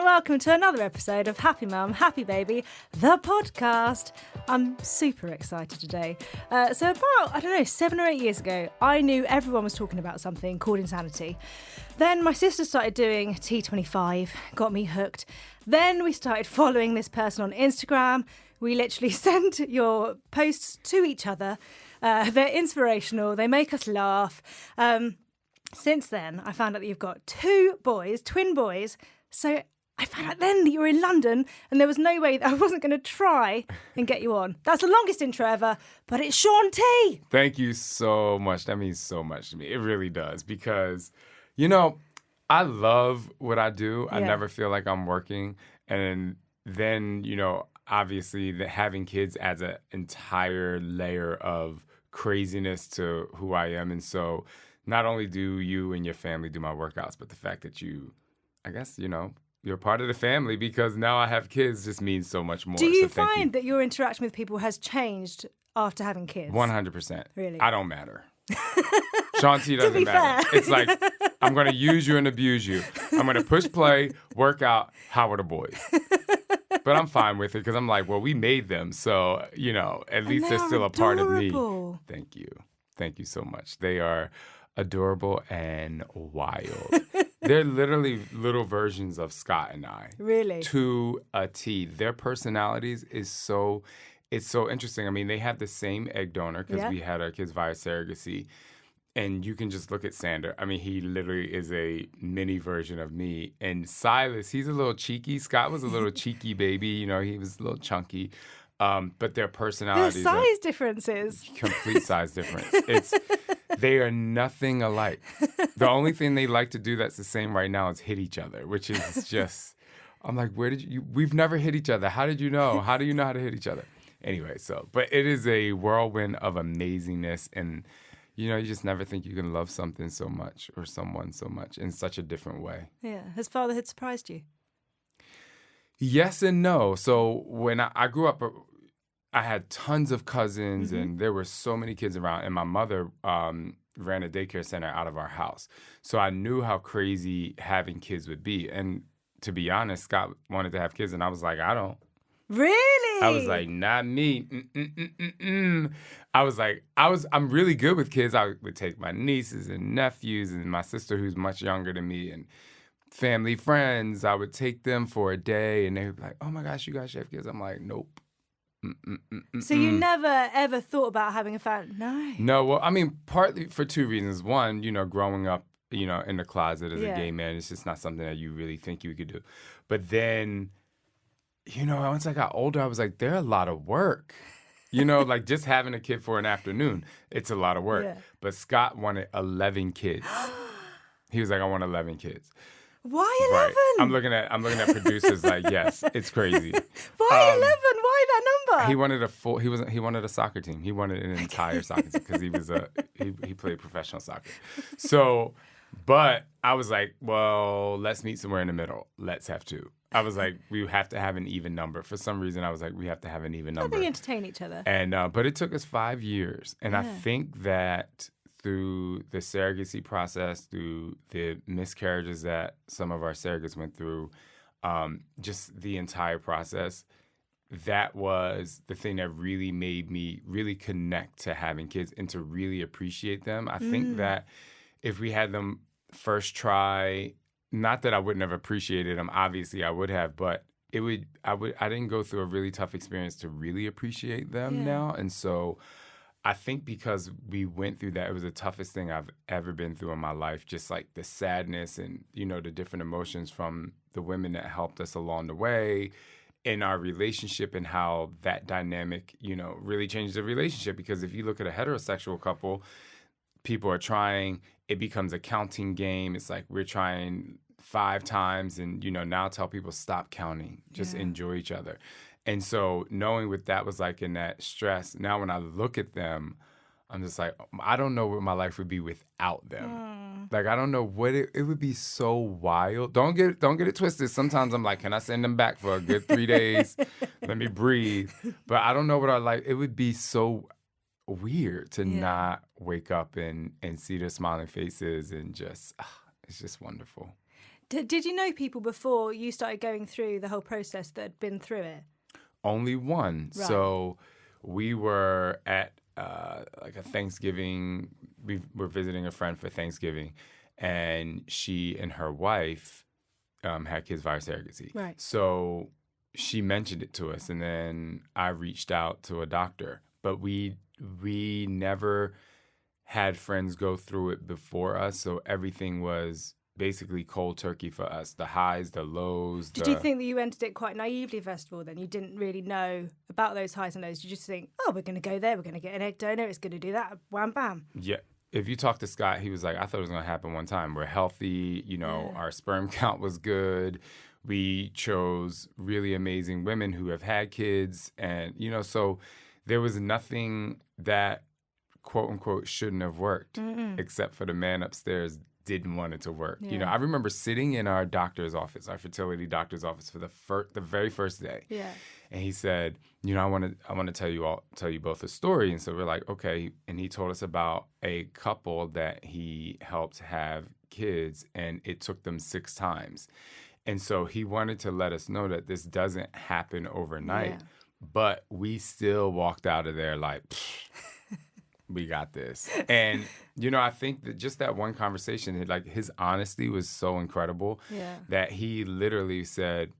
welcome to another episode of Happy Mum, Happy Baby, the podcast. I'm super excited today. So about, 7 or 8 years ago, I knew everyone was talking about something called insanity. Then my sister started doing T25, got me hooked. Then we started following this person on Instagram. We literally send your posts to each other. They're inspirational. They make us laugh. Since then, I found out that you've got 2 boys, twin boys. So I found out then that you were in London and there was no way that I wasn't going to try and get you on. That's the longest intro ever, but it's Shaun T. Thank you so much. That means so much to me. It really does because, I love what I do. I never feel like I'm working. And then, obviously having kids adds an entire layer of craziness to who I am. And so not only do you and your family do my workouts, but the fact that you're part of the family because now I have kids just means so much more. Do you find that your interaction with people has changed after having kids? 100%. Really? I don't matter. Shaun T doesn't matter. It's like, I'm going to use you and abuse you. I'm going to push play, work out, how are the boys? But I'm fine with it because I'm like, well, we made them. So, at least they're still a part of me. Thank you. Thank you so much. They are adorable and wild. They're literally little versions of Scott and I. Really? To a T. Their personalities it's so interesting. I mean, they have the same egg donor because we had our kids via surrogacy. And you can just look at Sander. I mean, he literally is a mini version of me. And Silas, he's a little cheeky. Scott was a little cheeky baby. He was a little chunky. But their personalities the size differences. Complete size difference. They are nothing alike. The only thing they like to do that's the same right now is hit each other, which is just, I'm like, where did we've never hit each other. How did you know? How do you know how to hit each other? Anyway, but it is a whirlwind of amazingness. And, you just never think you can love something so much or someone so much in such a different way. Yeah. Has fatherhood surprised you? Yes and no. So when I grew up, I had tons of cousins and there were so many kids around. And my mother ran a daycare center out of our house. So I knew how crazy having kids would be. And to be honest, Scott wanted to have kids and I was like, I don't. Really? I was like, not me. I was like, I'm really good with kids. I would take my nieces and nephews and my sister who's much younger than me and family friends. I would take them for a day and they would be like, oh my gosh, you guys should have kids. I'm like, nope. So you never, ever thought about having a family? No. No, well, I mean, partly for 2 reasons. One, growing up, in the closet as a gay man, it's just not something that you really think you could do. But then, once I got older, I was like, they're a lot of work. Like just having a kid for an afternoon, it's a lot of work. Yeah. But Scott wanted 11 kids. He was like, I want 11 kids. Why 11? Right. I'm looking at producers like, yes, it's crazy. Why 11? Why that number? He wanted a soccer team. He wanted an entire soccer team because he played professional soccer. So, but I was like, well, let's meet somewhere in the middle. Let's have 2. I was like, we have to have an even number. For some reason, I was like, we have to have an even number. They entertain each other. And but it took us 5 years, and I think that through the surrogacy process, through the miscarriages that some of our surrogates went through, just the entire process, that was the thing that really made me really connect to having kids and to really appreciate them. I think that if we had them first try, not that I wouldn't have appreciated them, obviously I would have, but I didn't go through a really tough experience to really appreciate them now. And so I think because we went through that, it was the toughest thing I've ever been through in my life, just like the sadness and, the different emotions from the women that helped us along the way in our relationship and how that dynamic, really changed the relationship. Because if you look at a heterosexual couple, people are trying, it becomes a counting game. It's like we're trying 5 times and, now tell people stop counting, just enjoy each other. And so knowing what that was like in that stress, now when I look at them, I'm just like, I don't know what my life would be without them. Like, I don't know what it would be so wild. Don't get it twisted. Sometimes I'm like, can I send them back for a good 3 days? Let me breathe. But I don't know what I like. It would be so weird to not wake up and see their smiling faces and just, it's just wonderful. Did you know people before you started going through the whole process that had been through it? Only one. Right. So we were at like a Thanksgiving. We were visiting a friend for Thanksgiving, and she and her wife had kids via surrogacy. Right. So she mentioned it to us, and then I reached out to a doctor. But we never had friends go through it before us, so everything was basically cold turkey for us. The highs, the lows. Did you think that you entered it quite naively, first of all, then? You didn't really know about those highs and lows. You just think, oh, we're going to go there. We're going to get an egg donor. It's going to do that. Wham, bam. Yeah. If you talk to Scott, he was like, I thought it was going to happen one time. We're healthy. Our sperm count was good. We chose really amazing women who have had kids. And, so there was nothing that, quote unquote, shouldn't have worked, except for the man upstairs didn't want it to work. Yeah. I remember sitting in our doctor's office, our fertility doctor's office, for the very first day. Yeah. And he said, I want to tell you both a story. And so we're like, okay. And he told us about a couple that he helped have kids, and it took them 6 times. And so he wanted to let us know that this doesn't happen overnight, but we still walked out of there like, we got this. And, I think that just that one conversation, like his honesty was so incredible that he literally said,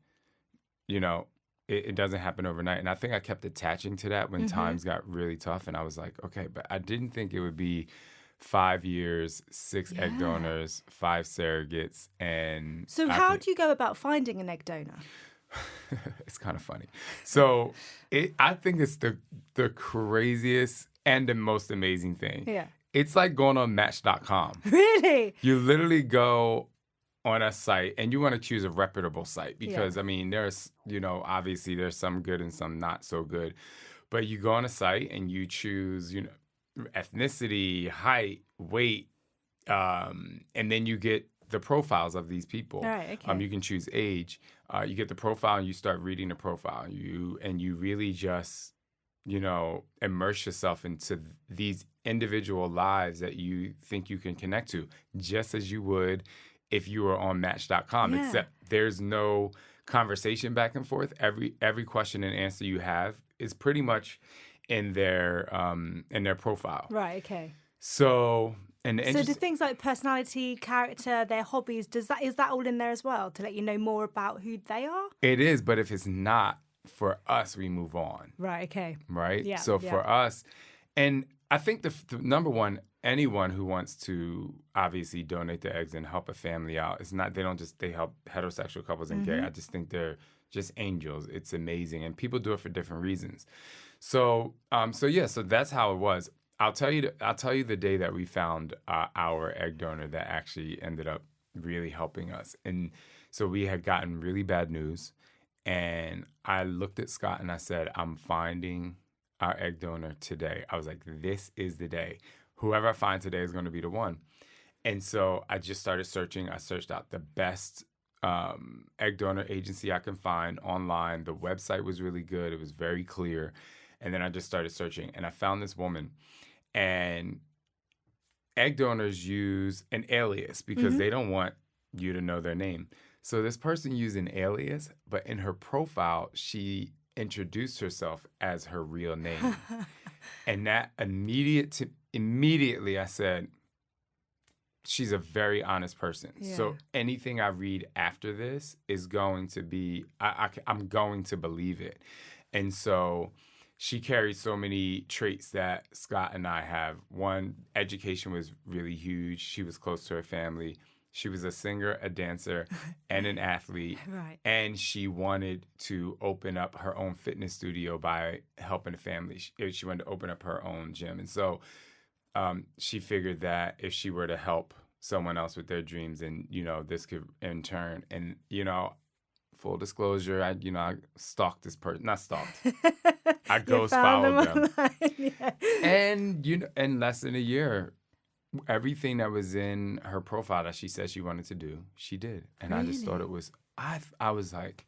it doesn't happen overnight. And I think I kept attaching to that when times got really tough. And I was like, okay, but I didn't think it would be 5 years, 6 egg donors, 5 surrogates. And so how do you go about finding an egg donor? It's kind of funny. So I think it's the craziest and the most amazing thing. Yeah. It's like going on Match.com. Really? You literally go on a site, and you want to choose a reputable site because, there's, obviously there's some good and some not so good. But you go on a site and you choose, ethnicity, height, weight, and then you get the profiles of these people. Right, okay. You can choose age. You get the profile and you start reading the profile. You really just, immerse yourself into these individual lives that you think you can connect to, just as you would if you were on Match.com, except there's no conversation back and forth. Every question and answer you have is pretty much in their profile. Right, okay. So do things like personality, character, their hobbies, is that all in there as well to let you know more about who they are? It is, but if it's not for us, we move on. Right, okay. Right? Yeah. So for us, and I think the number one, anyone who wants to obviously donate their eggs and help a family out, they help heterosexual couples and gay. I just think they're just angels. It's amazing. And people do it for different reasons. So that's how it was. I'll tell you the day that we found our egg donor that actually ended up really helping us. And so we had gotten really bad news, and I looked at Scott and I said, I'm finding our egg donor today. I was like, this is the day. Whoever I find today is going to be the one. And so I just started searching. I searched out the best egg donor agency I can find online. The website was really good. It was very clear. And then I just started searching, and I found this woman. And egg donors use an alias because they don't want you to know their name. So this person used an alias, but in her profile, she introduced herself as her real name. And that immediately I said, she's a very honest person. Yeah. So anything I read after this is going to be, I'm going to believe it. And so she carried so many traits that Scott and I have. One, education was really huge. She was close to her family. She was a singer, a dancer, and an athlete. Right. And she wanted to open up her own fitness studio by helping the family. She wanted to open up her own gym. And so she figured that if she were to help someone else with their dreams, and, this could in turn. And, full disclosure, I stalked this person. Not stalked. I ghost followed them. Yeah. And, in less than a year, everything that was in her profile that she said she wanted to do, she did. And really? I just thought it was, I was like,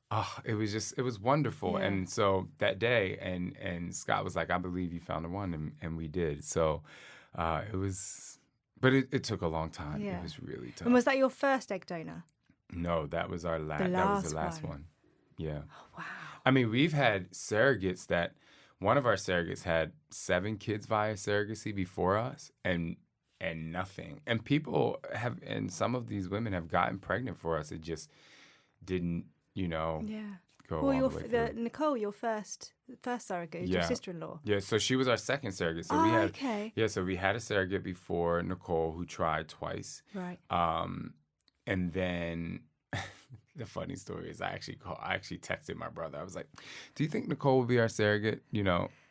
oh, it was wonderful. Yeah. And so that day, and Scott was like, I believe you found the one, and we did. So it was But it took a long time. Yeah. It was really tough. And was that your first egg donor? No, that was our last. That was the last one. Yeah. Oh, wow. I mean, we've had surrogates that one of our surrogates had 7 kids via surrogacy before us, and nothing. And people have, and some of these women have gotten pregnant for us. It just didn't, go all the way through. Nicole, your first surrogate, your sister-in-law. Yeah, so she was our second surrogate. So so we had a surrogate before Nicole who tried twice. Right. And then the funny story is I actually texted my brother. I was like, "Do you think Nicole will be our surrogate?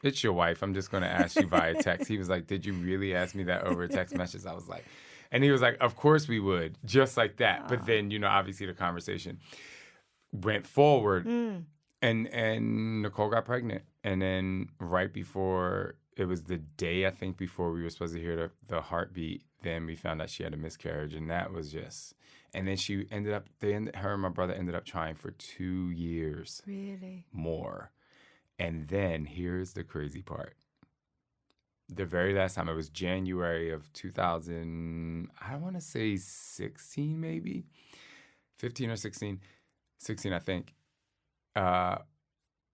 It's your wife. I'm just going to ask you via text." He was like, "Did you really ask me that over a text message?" I was like, and he was like, "Of course we would," just like that. Aww. But then, obviously the conversation went forward, and Nicole got pregnant. And then right before, it was the day, I think, before we were supposed to hear the heartbeat, then we found out she had a miscarriage. And that was just... And then she her and my brother ended up trying for 2 years. Really? More. And then here's the crazy part. The very last time, it was January of 2000, I want to say 16 maybe, 15 or 16, I think.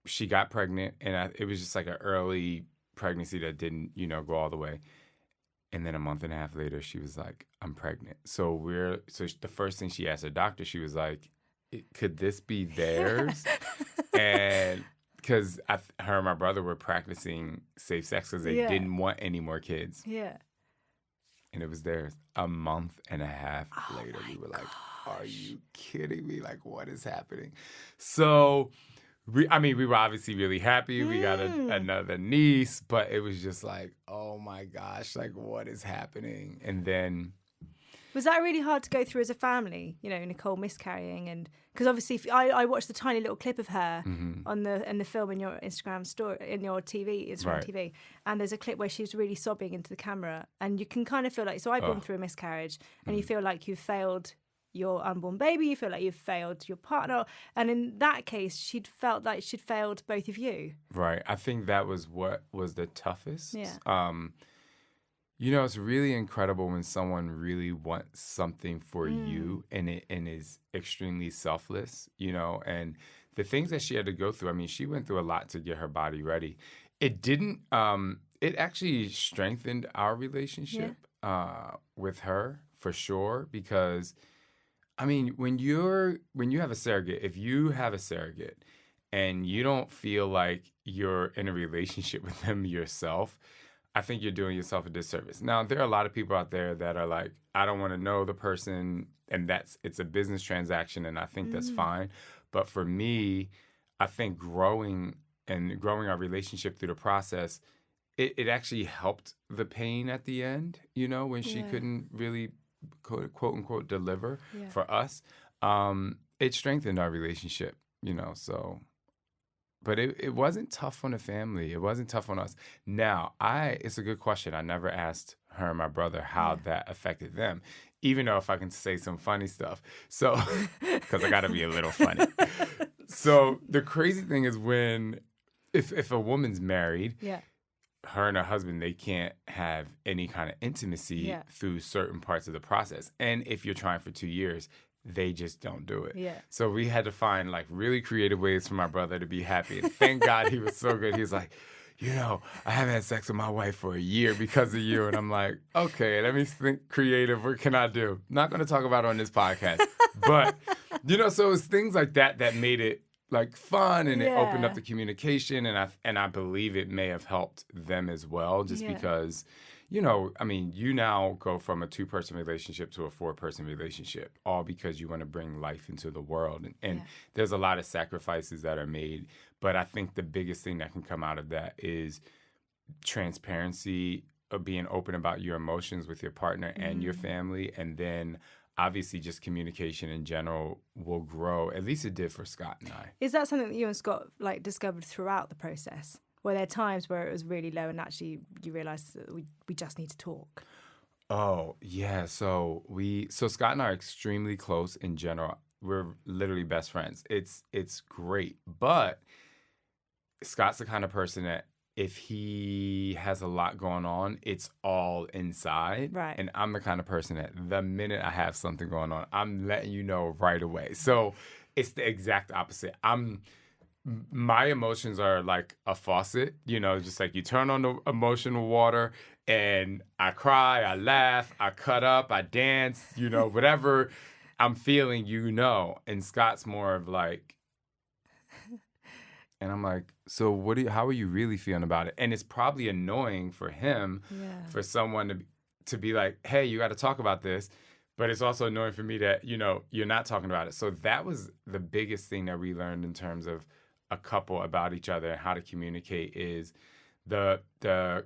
She got pregnant, and it was just like an early pregnancy that didn't, go all the way. And then a month and a half later, she was like, "I'm pregnant." So the first thing she asked her doctor, she was like, "Could this be theirs?" And because her and my brother were practicing safe sex because they didn't want any more kids. Yeah. And it was theirs. A month and a half later, we were like, "Are you kidding me? Like, what is happening?" So... we were obviously really happy. We got another niece, but it was just like, oh my gosh, like what is happening? And then... Was that really hard to go through as a family? Nicole miscarrying, and because obviously I watched the tiny little clip of her on the film in your Instagram story, in your Instagram TV, and there's a clip where she's really sobbing into the camera, and you can kind of feel like, so I've gone through a miscarriage, and you feel like you've failed your unborn baby, you feel like you've failed your partner, and in that case she'd felt like she'd failed both of you. Right. I think that was what was the toughest. Yeah. It's really incredible when someone really wants something for you and is extremely selfless, and the things that she had to go through. She went through a lot to get her body ready. It didn't it actually strengthened our relationship with her for sure, because when you have a surrogate, if you have a surrogate and you don't feel like you're in a relationship with them yourself, I think you're doing yourself a disservice. Now, there are a lot of people out there that are like, I don't want to know the person, and it's a business transaction, and I think that's fine. But for me, I think growing our relationship through the process, it actually helped the pain at the end, when she couldn't really quote unquote deliver for us. It strengthened our relationship, so. But it wasn't tough on the family. It wasn't tough on us. Now, it's a good question. I never asked her and my brother how that affected them, even though if I can say some funny stuff. So, because I got to be a little funny. So the crazy thing is if a woman's married, her and her husband, they can't have any kind of intimacy through certain parts of the process. And if you're trying for 2 years, they just don't do it. Yeah. So we had to find like really creative ways for my brother to be happy. And thank God he was so good. He was like, I haven't had sex with my wife for a year because of you. And I'm like, okay, let me think creative. What can I do? Not going to talk about it on this podcast. But, so it was things like that made it like fun, and it opened up the communication, and I believe it may have helped them as well, just because, you now go from a 2-person relationship to a 4-person relationship, all because you want to bring life into the world, and there's a lot of sacrifices that are made, but I think the biggest thing that can come out of that is transparency, of being open about your emotions with your partner and your family, and then obviously just communication in general will grow. At least it did for Scott and I. Is that something that you and Scott discovered throughout the process? Were there times where it was really low and actually you realised that we just need to talk? Oh, yeah. So Scott and I are extremely close in general. We're literally best friends. It's great. But Scott's the kind of person that if he has a lot going on, it's all inside. Right. And I'm the kind of person that the minute I have something going on, I'm letting you know right away. So it's the exact opposite. My emotions are like a faucet, just like you turn on the emotional water and I cry, I laugh, I cut up, I dance, whatever I'm feeling, And Scott's more of like, and I'm like, so how are you really feeling about it? And it's probably annoying for him, for someone to be like, hey, you got to talk about this. But it's also annoying for me that, you're not talking about it. So that was the biggest thing that we learned in terms of a couple about each other and how to communicate is the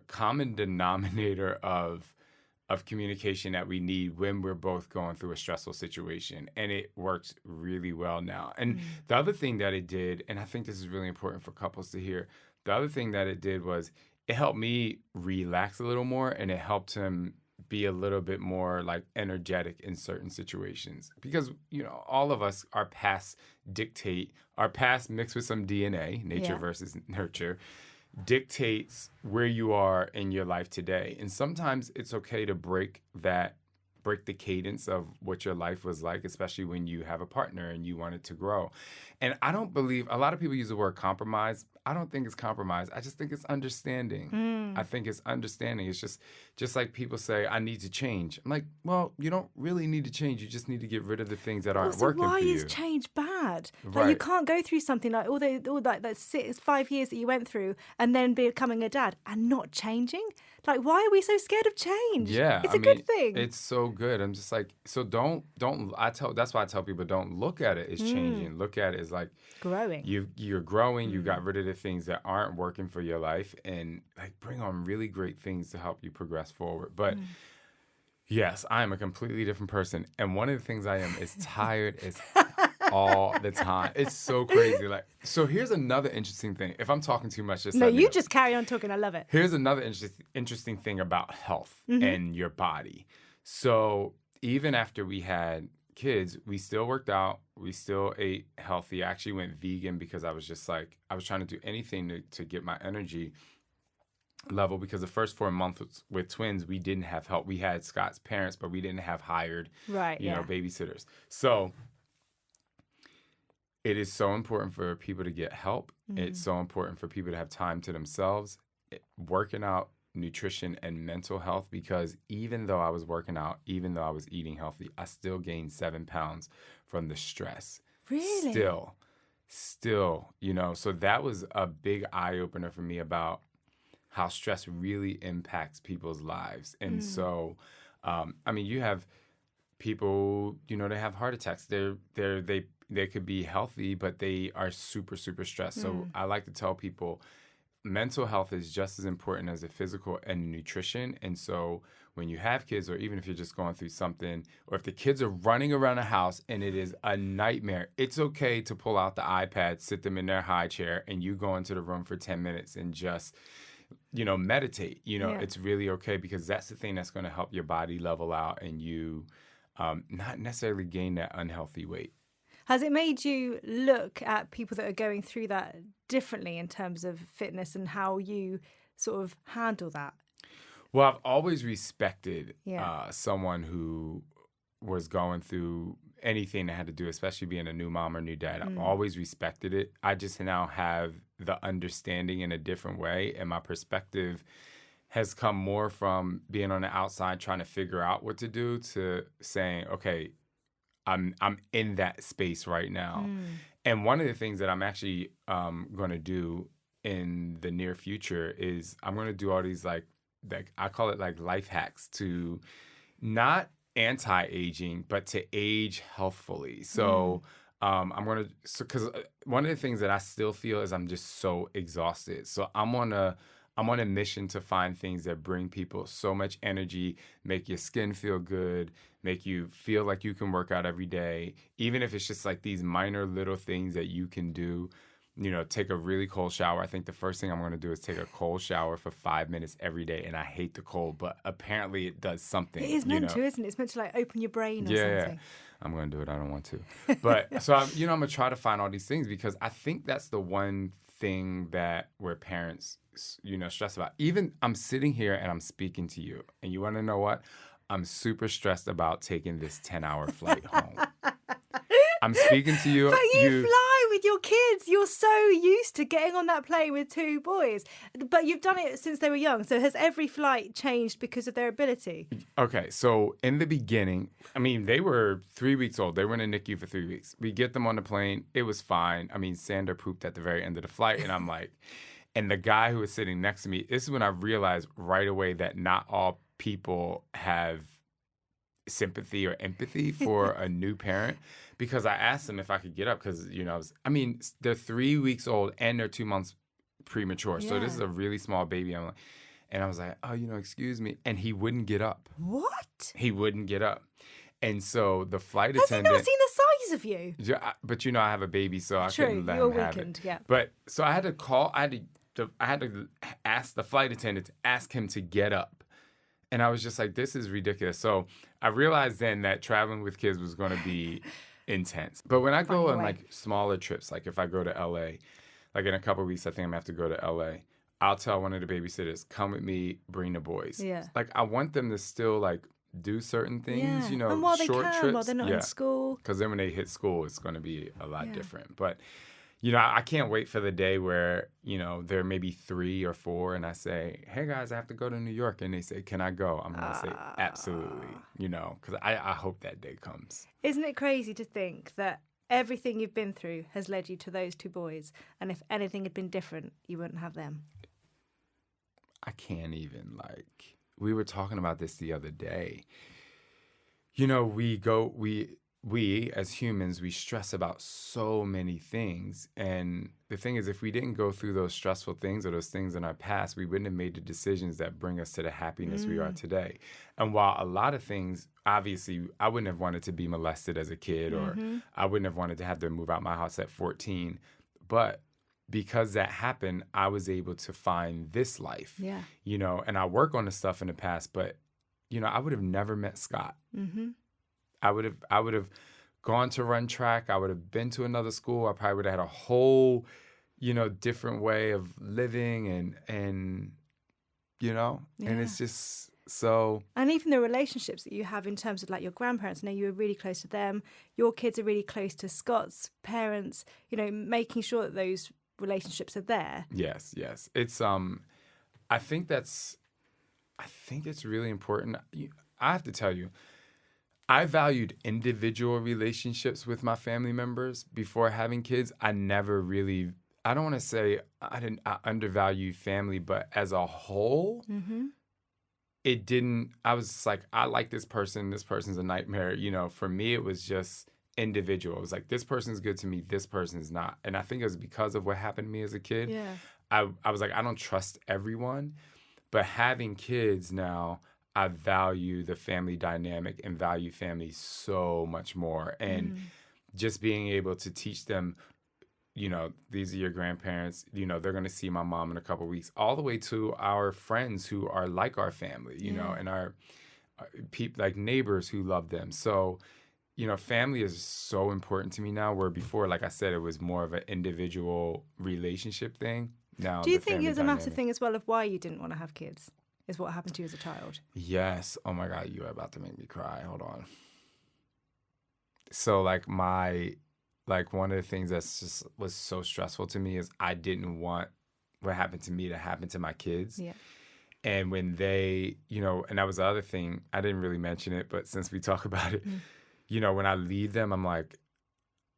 common denominator of communication that we need when we're both going through a stressful situation. And it works really well now. And the other thing that it did, and I think this is really important for couples to hear, the other thing that it did was it helped me relax a little more, and it helped him be a little bit more like energetic in certain situations. Because, all of us, our past mixed with some DNA, nature versus nurture, dictates where you are in your life today. And sometimes it's okay to break the cadence of what your life was like, especially when you have a partner and you want it to grow. And I don't believe, a lot of people use the word compromise. I don't think it's compromise. I just think it's understanding. I think it's understanding. It's just like people say, I need to change. I'm like, well, you don't really need to change. You just need to get rid of the things that aren't working for you. Why is change bad? Like Right. you can't go through something like all that 5 years that you went through and then becoming a dad and not changing. Like, why are we so scared of change? Yeah, it's a good thing. It's so good. I'm just like, so that's why I tell people, don't look at it as changing. Look at it as like growing. You're growing. You got rid of the things that aren't working for your life, and like bring on really great things to help you progress forward. But yes, I am a completely different person, and one of the things I am is tired as all the time. It's so crazy. Like, so here's another interesting thing. If I'm talking too much, just carry on talking. I love it. Here's another interesting thing about health and your body. So even after we had kids, we still worked out. We still ate healthy. I actually went vegan because I was just like, I was trying to do anything to get my energy level, because the first 4 months with twins, we didn't have help. We had Scott's parents, but we didn't have hired, babysitters. So it is so important for people to get help. It's so important for people to have time to themselves, working out, nutrition, and mental health, because even though I was working out, even though I was eating healthy, I still gained 7 pounds from the stress. Really? Still, so that was a big eye-opener for me about how stress really impacts people's lives. And so, you have people, they have heart attacks. They could be healthy, but they are super, super stressed. So I like to tell people mental health is just as important as the physical and nutrition. And so when you have kids, or even if you're just going through something, or if the kids are running around the house and it is a nightmare, it's okay to pull out the iPad, sit them in their high chair, and you go into the room for 10 minutes and just, meditate. It's really okay, because that's the thing that's going to help your body level out and you not necessarily gain that unhealthy weight. Has it made you look at people that are going through that differently in terms of fitness and how you sort of handle that? Well, I've always respected someone who was going through anything that had to do, especially being a new mom or new dad. I've always respected it. I just now have the understanding in a different way, and my perspective has come more from being on the outside trying to figure out what to do to saying, okay, I'm in that space right now. And one of the things that I'm actually going to do in the near future is I'm going to do all these like I call it like life hacks to not anti-aging, but to age healthfully. So I'm going to, because one of the things that I still feel is I'm just so exhausted. So I'm on a mission to find things that bring people so much energy, make your skin feel good, make you feel like you can work out every day, even if it's just like these minor little things that you can do. Take a really cold shower. I think the first thing I'm going to do is take a cold shower for 5 minutes every day. And I hate the cold, but apparently it does something. It is meant to, isn't it? It's meant to like open your brain or something. Yeah. I'm going to do it. I don't want to. But so, I'm going to try to find all these things, because I think that's the one thing that where parents stressed about. Even I'm sitting here and I'm speaking to you, and you want to know what? I'm super stressed about taking this 10-hour flight home. I'm speaking to you. But you fly with your kids. You're so used to getting on that plane with two boys. But you've done it since they were young. So has every flight changed because of their ability? Okay, so in the beginning, I mean, they were 3 weeks old. They were in a NICU for 3 weeks. We get them on the plane. It was fine. I mean, Sander pooped at the very end of the flight. And I'm like, and the guy who was sitting next to me, this is when I realized right away that not all people have sympathy or empathy for a new parent, because I asked them if I could get up because, they're 3 weeks old and they're 2 months premature. Yeah. So this is a really small baby. And I was like, oh, excuse me. And he wouldn't get up. What? He wouldn't get up. And so the flight attendant... Has he not seen the size of you? Yeah, but I have a baby, so I couldn't let him have it. Yeah. But so I had to call, I had to ask the flight attendant to ask him to get up. And I was just like, this is ridiculous. So I realized then that traveling with kids was going to be intense. But when I go on like smaller trips, like if I go to LA, like in a couple of weeks, I think I'm going to have to go to LA. I'll tell one of the babysitters, come with me, bring the boys. Yeah. Like I want them to still like do certain things, and while short they can, trips. While they're not in school. Because then when they hit school, it's going to be a lot different. But I can't wait for the day where, there may be 3 or 4 and I say, hey guys, I have to go to New York. And they say, can I go? I'm going to say, absolutely, because I hope that day comes. Isn't it crazy to think that everything you've been through has led you to those 2 boys? And if anything had been different, you wouldn't have them. I can't even, we were talking about this the other day. We as humans, we stress about so many things. And the thing is, if we didn't go through those stressful things or those things in our past, we wouldn't have made the decisions that bring us to the happiness we are today. And while a lot of things, obviously, I wouldn't have wanted to be molested as a kid, or I wouldn't have wanted to have to move out my house at 14. But because that happened, I was able to find this life, and I work on the stuff in the past, but, I would have never met Scott. Mm-hmm. I would have gone to run track. I would have been to another school. I probably would have had a whole, different way of living and and it's just so. And even the relationships that you have in terms of like your grandparents, I know you were really close to them. Your kids are really close to Scott's parents, making sure that those relationships are there. Yes. It's, I think it's really important. I have to tell you, I valued individual relationships with my family members before having kids. I never really, I don't want to say I undervalue family, but as a whole, it didn't, I was just like, I like this person's a nightmare. For me, it was just individual. It was like, this person's good to me, this person's not. And I think it was because of what happened to me as a kid. Yeah. I was like, I don't trust everyone. But having kids now, I value the family dynamic and value family so much more. And just being able to teach them, these are your grandparents, they're going to see my mom in a couple of weeks, all the way to our friends who are like our family, and our people, like neighbors who love them. So, family is so important to me now, where before, like I said, it was more of an individual relationship thing. Now, do you think it was a massive thing as well of why you didn't want to have kids? Is what happened to you as a child? Yes. Oh my God, you are about to make me cry. Hold on. So one of the things that's just was so stressful to me is I didn't want what happened to me to happen to my kids. Yeah. And when they, and that was the other thing, I didn't really mention it, but since we talk about it, when I leave them, I'm like,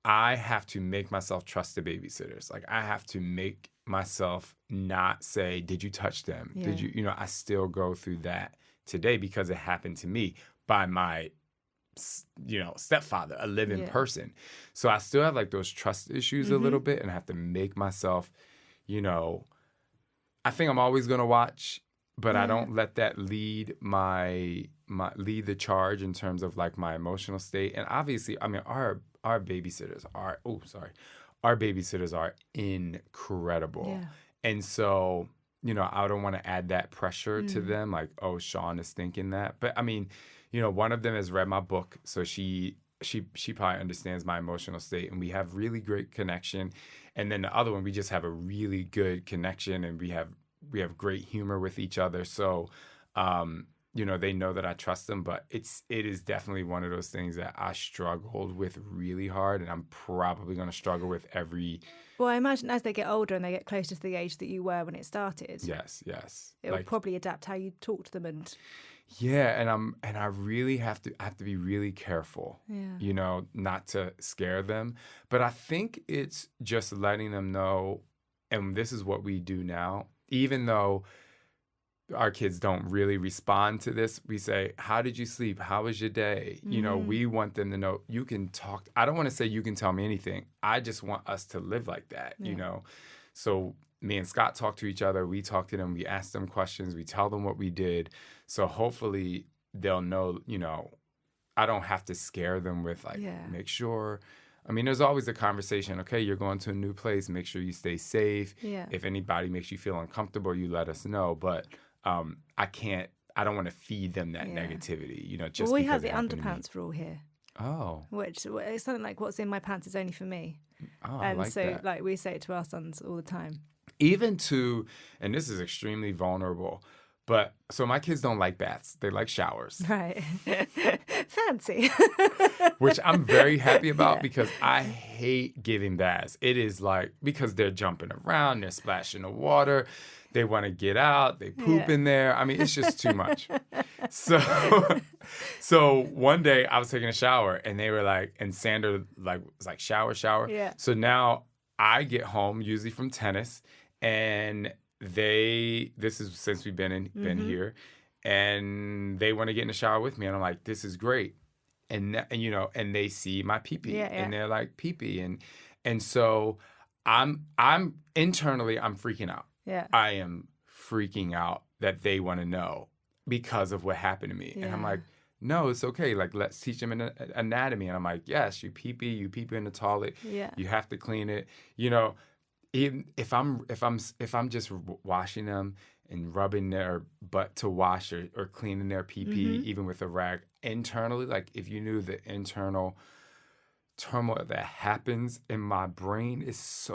I have to make myself trust the babysitters. Like I have to make myself not say, did you touch them? Yeah. Did you, I still go through that today because it happened to me by my, stepfather, a living person. So I still have like those trust issues a little bit, and I have to make myself, I think I'm always going to watch, but I don't let that lead lead the charge in terms of like my emotional state. And obviously, I mean, our babysitters are, our babysitters are incredible. Yeah. And so, I don't want to add that pressure to them, like, oh, Shaun is thinking that. But I mean, one of them has read my book, so she probably understands my emotional state, and we have really great connection. And then the other one, we just have a really good connection, and we have we have great humor with each other. So, they know that I trust them, but it is definitely one of those things that I struggled with really hard, and I'm probably going to struggle with every. Well, I imagine as they get older and they get closer to the age that you were when it started. Yes. It will probably adapt how you talk to them and. Yeah, and I really have to be really careful. Yeah. Not to scare them. But I think it's just letting them know, and this is what we do now, even though our kids don't really respond to this, we say, how did you sleep? How was your day? We want them to know you can talk. I don't want to say you can tell me anything. I just want us to live like that, So me and Scott talk to each other. We talk to them. We ask them questions. We tell them what we did. So hopefully they'll know, I don't have to scare them with make sure. I mean, there's always a conversation. Okay, you're going to a new place. Make sure you stay safe. Yeah. If anybody makes you feel uncomfortable, you let us know. But I don't want to feed them that negativity, just we because have the underpants rule here. Oh. Which it's something like what's in my pants is only for me. Oh, and I like so that. we say it to our sons all the time. Even to, and this is extremely vulnerable, but so my kids don't like baths. They like showers. Right. Fancy. Which I'm very happy about because I hate giving baths. It is because they're jumping around, they're splashing the water, they want to get out, they poop in there. I mean, it's just too much. So one day I was taking a shower and they were and Sandra was like, shower. Yeah. So now I get home usually from tennis and this is since we've been here, and they want to get in the shower with me, and I'm like, this is great, and they see my pee-pee, and they're like pee-pee, and so I'm internally I'm freaking out. Yeah, I am freaking out that they want to know because of what happened to me, and I'm like, no, it's okay. Let's teach them anatomy, and I'm like, yes, you pee-pee in the toilet, you have to clean it, Even if I'm just washing them and rubbing their butt to wash or cleaning their pee-pee, even with a rag, internally, if you knew the internal turmoil that happens in my brain it's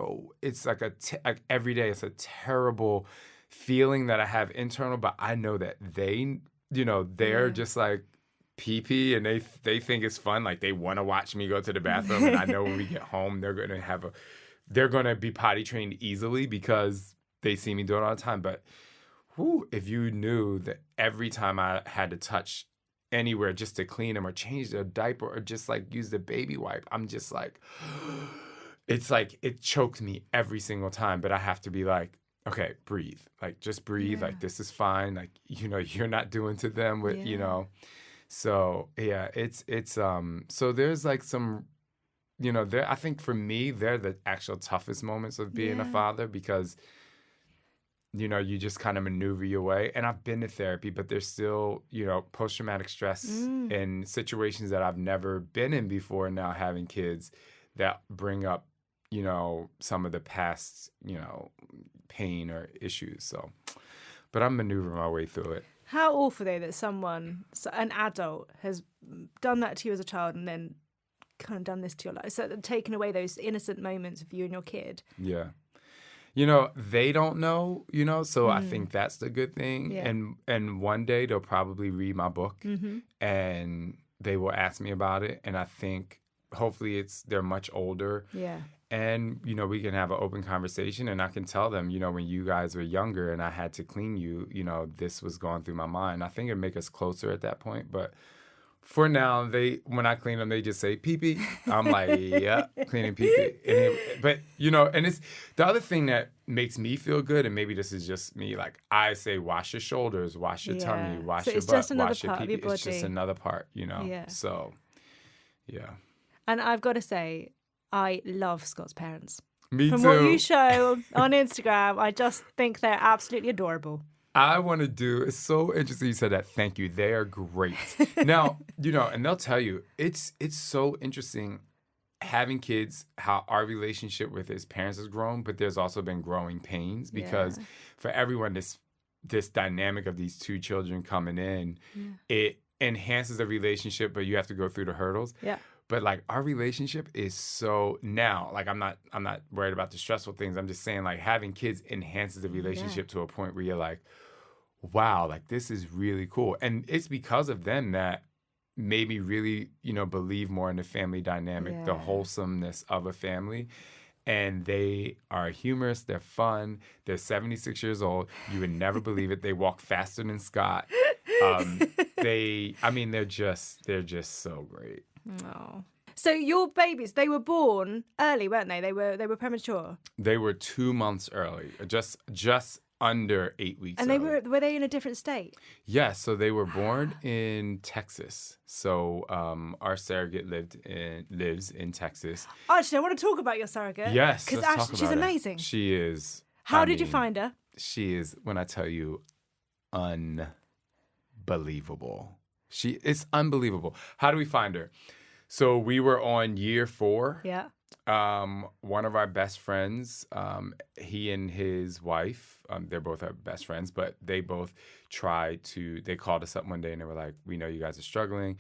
like every day it's a terrible feeling that I have internal, but I know that they're just like pee-pee and they think it's fun. They want to watch me go to the bathroom, and I know when we get home they're going to be potty trained easily because they see me do it all the time. But if you knew that every time I had to touch anywhere just to clean them or change their diaper or just use the baby wipe, I'm just it's it chokes me every single time. But I have to be okay, breathe. Just breathe. This is fine. You're not doing to them with, So, it's so there's some... I think for me, they're the actual toughest moments of being a father because, you just kind of maneuver your way. And I've been to therapy, but there's still, post-traumatic stress in situations that I've never been in before now having kids that bring up, some of the past, pain or issues. So, but I'm maneuvering my way through it. How awful, though, that an adult, has done that to you as a child and then kind of done this to your life, so taken away those innocent moments of you and your kid. Yeah, they don't know, so I think that's the good thing. And one day they'll probably read my book and they will ask me about it, and I think hopefully they're much older, and we can have an open conversation, and I can tell them, when you guys were younger and I had to clean you, this was going through my mind. I think it'd make us closer at that point. But for now, when I clean them, they just say pee-pee. I'm like, yeah, cleaning pee-pee. But and it's the other thing that makes me feel good, and maybe this is just me. I say, wash your shoulders, wash your tummy, wash your butt, wash your pee-pee. It's just another part, Yeah. So, yeah. And I've got to say, I love Scott's parents. Me too. From what you show on Instagram, I just think they're absolutely adorable. I want to do, it's so interesting you said that. Thank you. They are great. Now, and they'll tell you, it's so interesting having kids, how our relationship with his parents has grown, but there's also been growing pains because for everyone, this dynamic of these two children coming in, enhances the relationship, but you have to go through the hurdles. Yeah. But like our relationship is so now, like I'm not worried about the stressful things. I'm just saying like having kids enhances the relationship to a point where you're like, wow, like this is really cool. And it's because of them that made me really, believe more in the family dynamic, the wholesomeness of a family. And they are humorous. They're fun. They're 76 years old. You would never believe it. They walk faster than Scott. They're just so great. Oh. So your babies, they were born early, weren't they? They were premature. They were 2 months early, just under 8 weeks. And early. were they in a different state? Yes, so they were born in Texas. So our surrogate lives in Texas. Actually, I want to talk about your surrogate. Yes, because she's her. amazing. She is. How did you find her? She is, when I tell you, unbelievable. It's unbelievable. How do we find her? So we were on year 4. Yeah. One of our best friends, he and his wife, they're both our best friends, but they both they called us up one day and they were like, we know you guys are struggling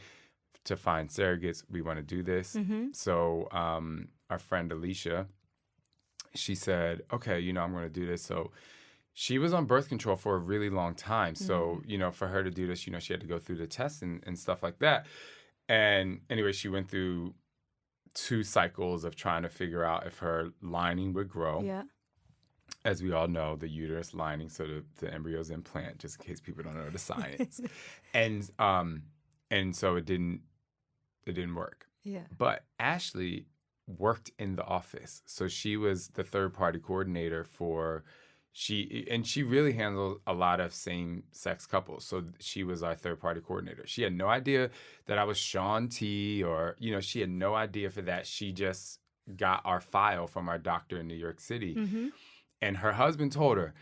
to find surrogates. We want to do this. Mm-hmm. So our friend Alicia, she said, okay, I'm going to do this. So she was on birth control for a really long time. So, for her to do this, she had to go through the tests and stuff like that. And anyway, she went through 2 cycles of trying to figure out if her lining would grow. Yeah. As we all know, the uterus lining, so the embryo's implant, just in case people don't know the science. and so it didn't work. Yeah. But Ashley worked in the office. So she was the third-party coordinator she really handled a lot of same-sex couples. So she was our third-party coordinator. She had no idea that I was Shaun T or, she had no idea for that. She just got our file from our doctor in New York City. Mm-hmm. And her husband told her,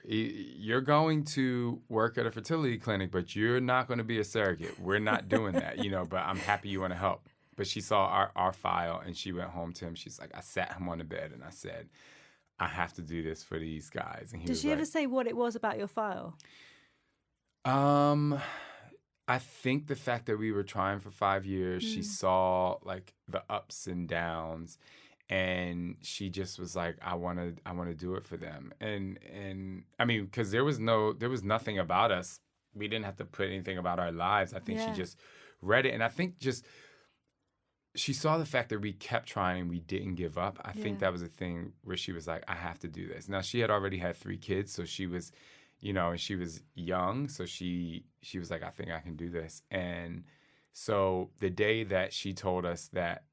you're going to work at a fertility clinic, but you're not going to be a surrogate. We're not doing that, but I'm happy you want to help. But she saw our file and she went home to him. She's like, I sat him on the bed and I said, I have to do this for these guys. And Did she ever say what it was about your file? I think the fact that we were trying for 5 years, she saw like the ups and downs, and she just was like, I want to do it for them. And I mean, because there was nothing about us. We didn't have to put anything about our lives. I think she just read it, and I think just she saw the fact that we kept trying, we didn't give up. I think that was a thing where she was like, I have to do this. Now, she had already had 3 kids, so she was, and she was young, so she was like, I think I can do this. And so the day that she told us that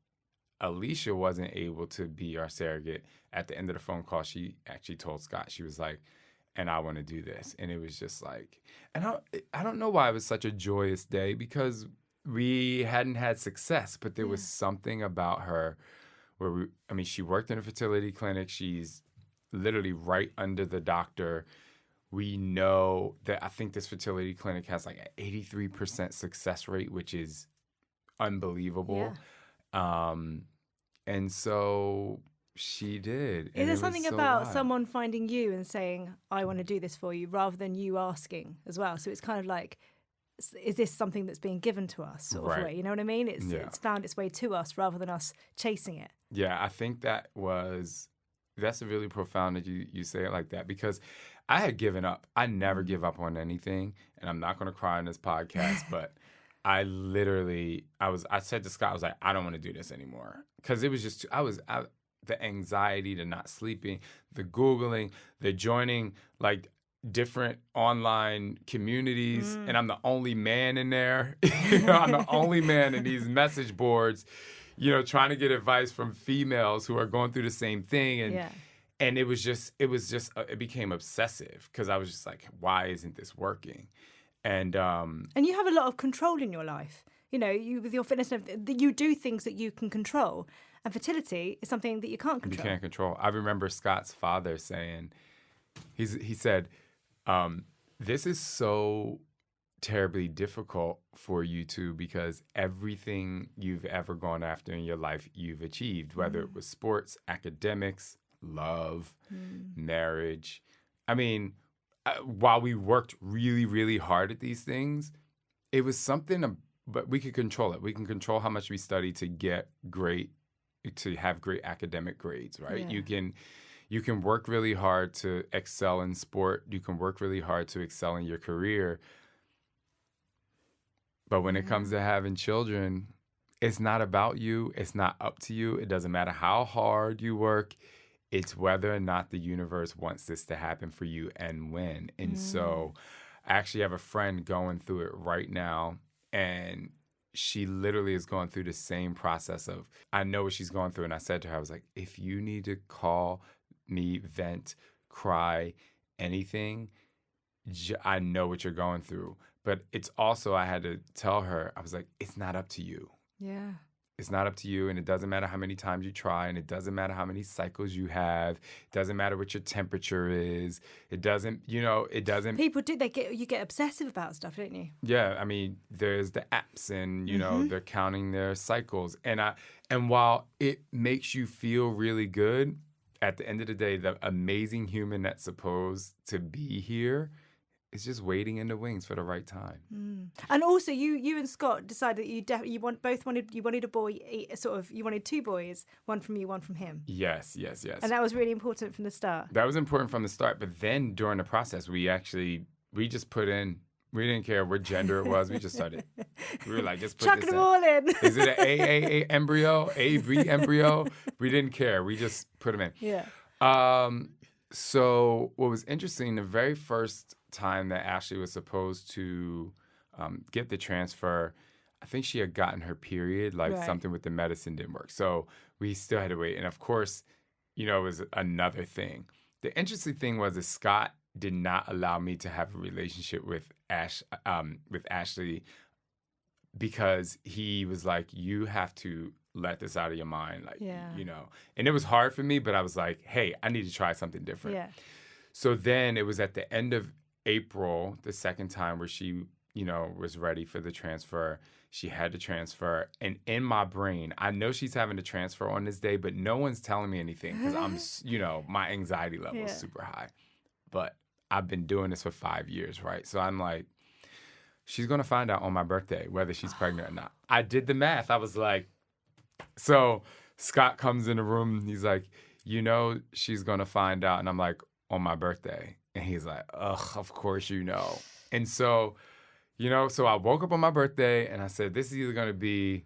Alicia wasn't able to be our surrogate, at the end of the phone call, she actually told Scott, she was like, and I want to do this. And it was just like, and I don't know why it was such a joyous day, because we hadn't had success, but there was something about her where she worked in a fertility clinic. She's literally right under the doctor. We know that I think this fertility clinic has like an 83% success rate, which is unbelievable. Yeah. And so she did. Is there something about someone finding you and saying, I want to do this for you, rather than you asking as well? So it's kind of like, is this something that's being given to us sort of way? You know what I mean? It's found its way to us rather than us chasing it. Yeah, I think that's really profound that you say it like that, because I had given up. I never give up on anything, and I'm not going to cry on this podcast, but I said to Scott, I was like, I don't want to do this anymore, because it was just, the anxiety, the not sleeping, the Googling, the joining, like, different online communities, and I'm the only man in there. I'm the only man in these message boards, trying to get advice from females who are going through the same thing. And it became obsessive, because I was just like, why isn't this working? And you have a lot of control in your life. You with your fitness and everything, you do things that you can control. And fertility is something that you can't control. You can't control. I remember Scott's father saying, he said, this is so terribly difficult for you two, because everything you've ever gone after in your life, you've achieved, whether it was sports, academics, love, marriage. I mean, while we worked really, really hard at these things, it was something, but we could control it. We can control how much we study to have great academic grades, right? Yeah. You can work really hard to excel in sport. You can work really hard to excel in your career. But when it comes to having children, it's not about you. It's not up to you. It doesn't matter how hard you work. It's whether or not the universe wants this to happen for you and when. And so I actually have a friend going through it right now, and she literally is going through the same process of, I know what she's going through. And I said to her, I was like, if you need to call me, vent, cry, anything, I know what you're going through. But it's also, I had to tell her, I was like, it's not up to you. Yeah. It's not up to you, and it doesn't matter how many times you try, and it doesn't matter how many cycles you have. It doesn't matter what your temperature is. It doesn't. People do. You get obsessive about stuff, don't you? Yeah, I mean, there's the apps, and they're counting their cycles, and while it makes you feel really good, at the end of the day, the amazing human that's supposed to be here is just waiting in the wings for the right time. And also, you and Scott decided that you wanted a boy, you wanted two boys, one from you, one from him. Yes. And that was really important from the start. That was important from the start, but then during the process, we just put in. We didn't care what gender it was. We just started. We were like, just put chucking this them all in. Is it an A embryo, AB embryo? We didn't care. We just put them in. Yeah. So what was interesting, the very first time that Ashley was supposed to get the transfer, I think she had gotten her period, something with the medicine didn't work. So we still had to wait. And of course, it was another thing. The interesting thing was that Scott did not allow me to have a relationship with Ashley because he was like, you have to let this out of your mind. And it was hard for me, but I was like, hey, I need to try something different. Yeah. So then it was at the end of April, the second time where she, was ready for the transfer. She had to transfer. And in my brain, I know she's having to transfer on this day, but no one's telling me anything because I'm, my anxiety level is super high. But I've been doing this for 5 years, right? So I'm like, she's going to find out on my birthday whether she's pregnant or not. I did the math. I was like, so Scott comes in the room. He's like, she's going to find out. And I'm like, on my birthday. And he's like, ugh, of course you know. And so, so I woke up on my birthday and I said, this is either going to be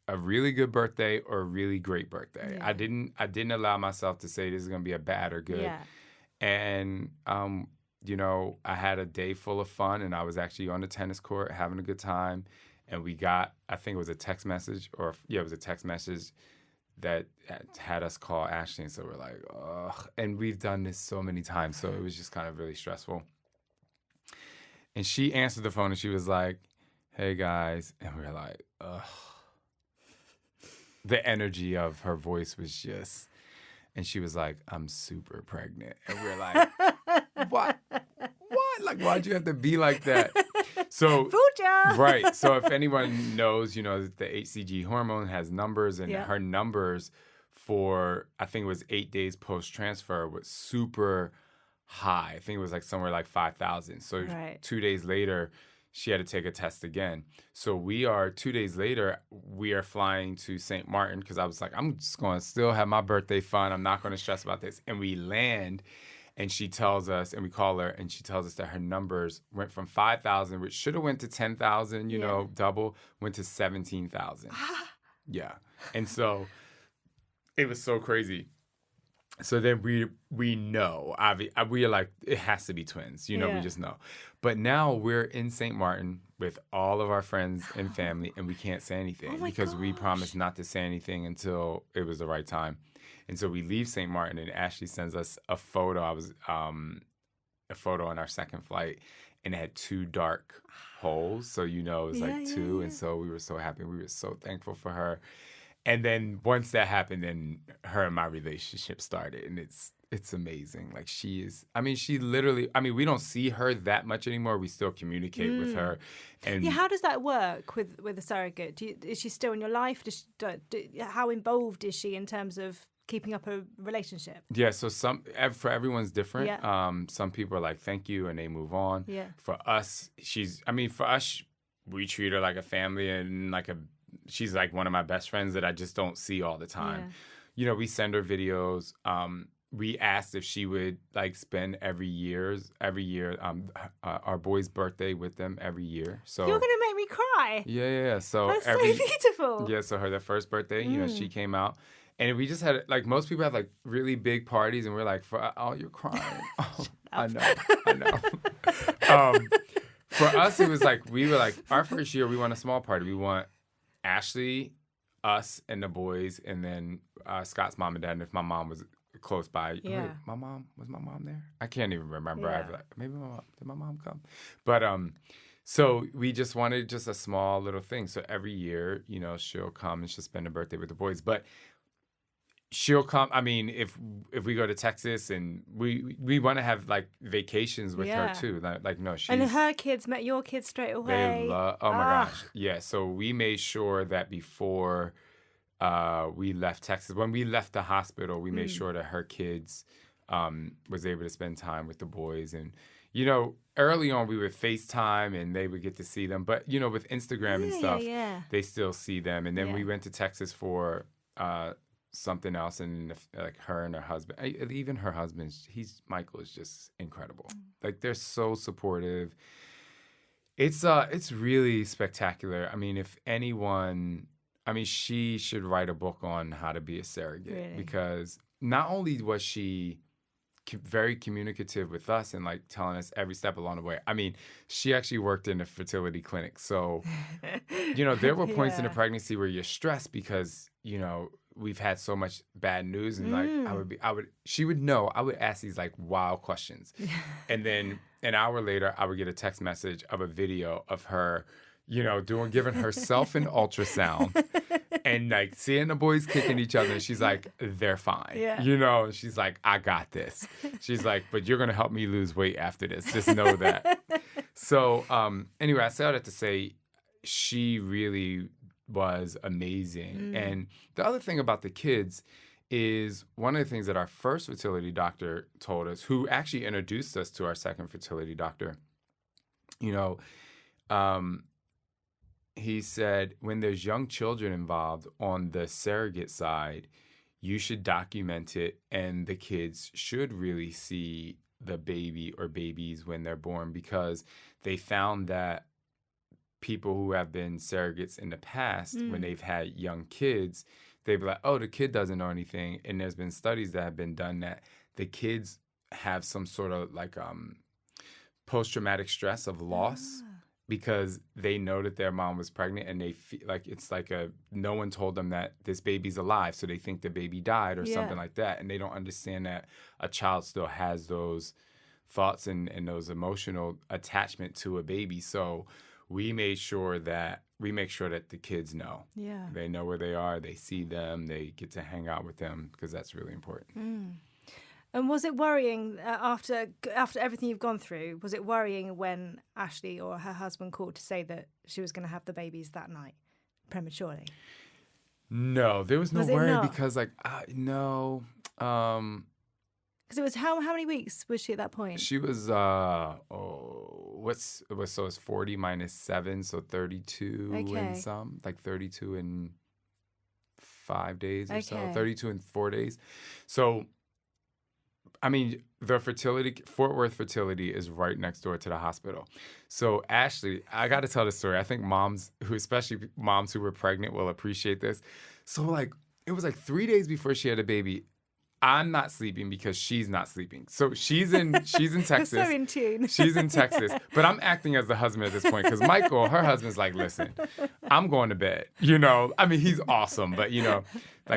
a really good birthday or a really great birthday. Yeah. I didn't allow myself to say this is going to be a bad or good. Yeah. And, I had a day full of fun, and I was actually on the tennis court having a good time. And we got, I think it was a text message, it was a text message that had us call Ashley. And so we're like, ugh. And we've done this so many times, so it was just kind of really stressful. And she answered the phone, and she was like, hey, guys. And we were like, ugh. The energy of her voice was just, and she was like, I'm super pregnant. And we were like, what? Like, why'd you have to be like that? So, fooled ya. Right. So if anyone knows, the HCG hormone has numbers, and her numbers for, I think it was 8 days post-transfer was super high. I think it was somewhere like 5,000. So 2 days later, she had to take a test again. So 2 days later, we are flying to St. Martin because I was like, I'm just going to still have my birthday fun. I'm not going to stress about this. And we land. And she tells us, and we call her, and she tells us that her numbers went from 5,000, which should have went to 10,000, double, went to 17,000. Yeah. And so it was so crazy. So then we know, we are like, it has to be twins, we just know. But now we're in St. Martin with all of our friends and family, and we can't say anything because we promised not to say anything until it was the right time. And so we leave St. Martin, and Ashley sends us a photo. I was a photo on our second flight, and it had 2 dark holes. So it was two. Yeah. And so we were so happy. We were so thankful for her. And then once that happened, then her and my relationship started, and it's amazing. Like she literally, we don't see her that much anymore. We still communicate with her. And how does that work with a surrogate? Is she still in your life? How involved is she in terms of keeping up a relationship? Yeah, so for everyone's different. Yeah. Some people are like, thank you, and they move on. Yeah. For us, we treat her like a family and she's like one of my best friends that I just don't see all the time. Yeah. We send her videos. We asked if she would spend every year our boy's birthday with them every year. So you're gonna make me cry. Yeah. So that's so beautiful. Yeah. So their first birthday, she came out, and we just had most people have really big parties, and we're like, you're crying. Oh, I know. For us, it was we were our first year, we want a small party. We want Ashley, us, and the boys, and then Scott's mom and dad. And if my mom was close by, was my mom there? I can't even remember. Yeah. Maybe did my mom come? But so we just wanted a small little thing. So every year, she'll come and she'll spend her birthday with the boys. But she'll come. I mean, if we go to Texas, and we want to have vacations with her too. No, she's, and her kids met your kids straight away. Oh my gosh, yeah. So we made sure that before we left Texas, when we left the hospital, we made sure that her kids was able to spend time with the boys. And early on we would FaceTime and they would get to see them, but with Instagram and stuff, they still see them. And then we went to Texas for something else, and her and her husband, even her husband, Michael is just incredible. They're so supportive. It's really spectacular. I mean, if anyone, she should write a book on how to be a surrogate, because not only was she very communicative with us and telling us every step along the way. I mean, she actually worked in a fertility clinic. So, there were points in the pregnancy where you're stressed because, we've had so much bad news, and she would know. I would ask these wild questions. And then an hour later, I would get a text message of a video of her, giving herself an ultrasound and seeing the boys kicking each other. And she's like, they're fine. Yeah. She's like, I got this. She's like, but you're going to help me lose weight after this. Just know that. So anyway, I say all that to say she really was amazing. And the other thing about the kids is one of the things that our first fertility doctor told us, who actually introduced us to our second fertility doctor, he said, when there's young children involved on the surrogate side, you should document it, and the kids should really see the baby or babies when they're born, because they found that people who have been surrogates in the past, when they've had young kids, they'd be like, oh, the kid doesn't know anything. And there's been studies that have been done that the kids have some sort of post-traumatic stress of loss, because they know that their mom was pregnant, and they feel it's no one told them that this baby's alive, so they think the baby died or something like that, and they don't understand that a child still has those thoughts and those emotional attachment to a baby. So we make sure that the kids know. Yeah. They know where they are, they see them, they get to hang out with them, because that's really important. And was it worrying after everything you've gone through? Was it worrying when Ashley or her husband called to say that she was going to have the babies that night prematurely? No, there was no worry, because no. Because it was how many weeks was she at that point? She was it's 40 minus 7, so 32 and some, 32 and 5 days or so, 32 and 4 days. So, the Fort Worth Fertility is right next door to the hospital. So Ashley, I got to tell the story. I think especially moms who were pregnant, will appreciate this. So it was 3 days before she had a baby. I'm not sleeping because she's not sleeping. So she's in Texas. You're so in tune. She's in Texas. But I'm acting as the husband at this point, because Michael, her husband's like, listen, I'm going to bed. He's awesome. But,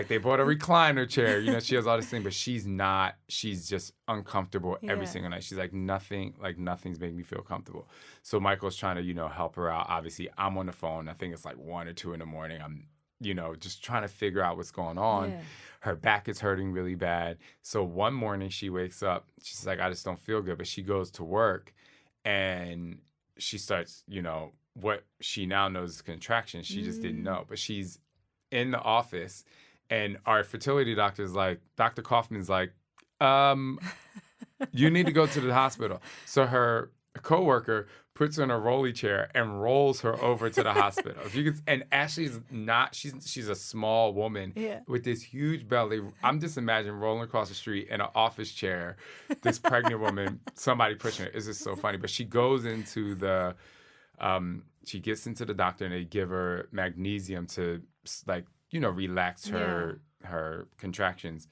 they bought a recliner chair. She has all this thing, but she's not. She's just uncomfortable every single night. She's nothing's making me feel comfortable. So Michael's trying to, help her out. Obviously, I'm on the phone. I think it's 1 or 2 in the morning. I'm, just trying to figure out what's going on. Yeah. Her back is hurting really bad. So one morning she wakes up. She's like, I just don't feel good. But she goes to work and she starts, what she now knows is contractions. She just didn't know. But she's in the office and our fertility doctor's Dr. Kaufman's you need to go to the hospital. So her coworker puts her in a rolly chair, and rolls her over to the hospital. If you could, and Ashley's not, she's a small woman with this huge belly. I'm just imagining rolling across the street in an office chair, this pregnant woman, somebody pushing her. It's just so funny. But she goes into the, she gets into the doctor, and they give her magnesium to, like, relax her contractions.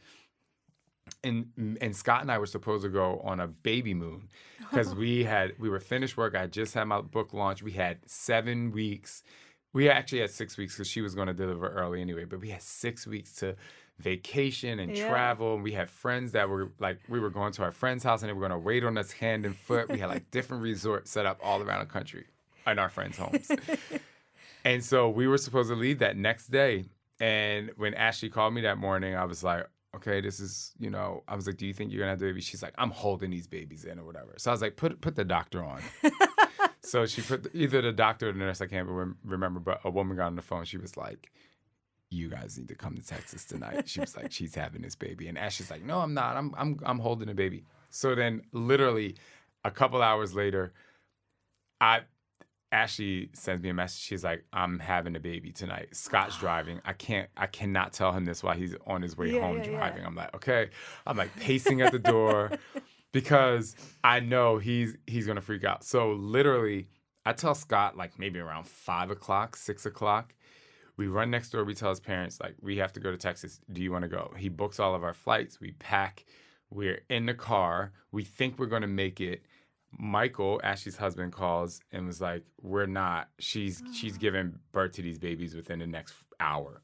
And Scott and I were supposed to go on a baby moon because we were finished work. I just had my book launch. We had 7 weeks. We actually had 6 weeks because she was going to deliver early anyway. But we had 6 weeks to vacation and travel. And we had friends that were like, we were going to our friend's house and they were going to wait on us hand and foot. We had like different resorts set up all around the country in our friends' homes. And so we were supposed to leave that next day. And when Ashley called me that morning, I was like, okay, this is, I was like, do you think you're going to have the baby? She's like, I'm holding these babies in or whatever. So I was like, put the doctor on. So she put either the doctor or the nurse, I can't remember, but a woman got on the phone. She was like, you guys need to come to Texas tonight. She was like, she's having this baby. And Ashley's like, no, I'm not. I'm holding a baby. So then literally a couple hours later, Ashley sends me a message. She's like, I'm having a baby tonight. Scott's driving. I cannot tell him this while he's on his way home driving. I'm like, okay. I'm like pacing at the door because I know he's going to freak out. So literally, I tell Scott like maybe around 5 o'clock, 6 o'clock. We run next door. We tell his parents, like, we have to go to Texas. Do you want to go? He books all of our flights. We pack. We're in the car. We think we're going to make it. Michael, Ashley's husband, calls and was like, we're not. She's giving birth to these babies within the next hour.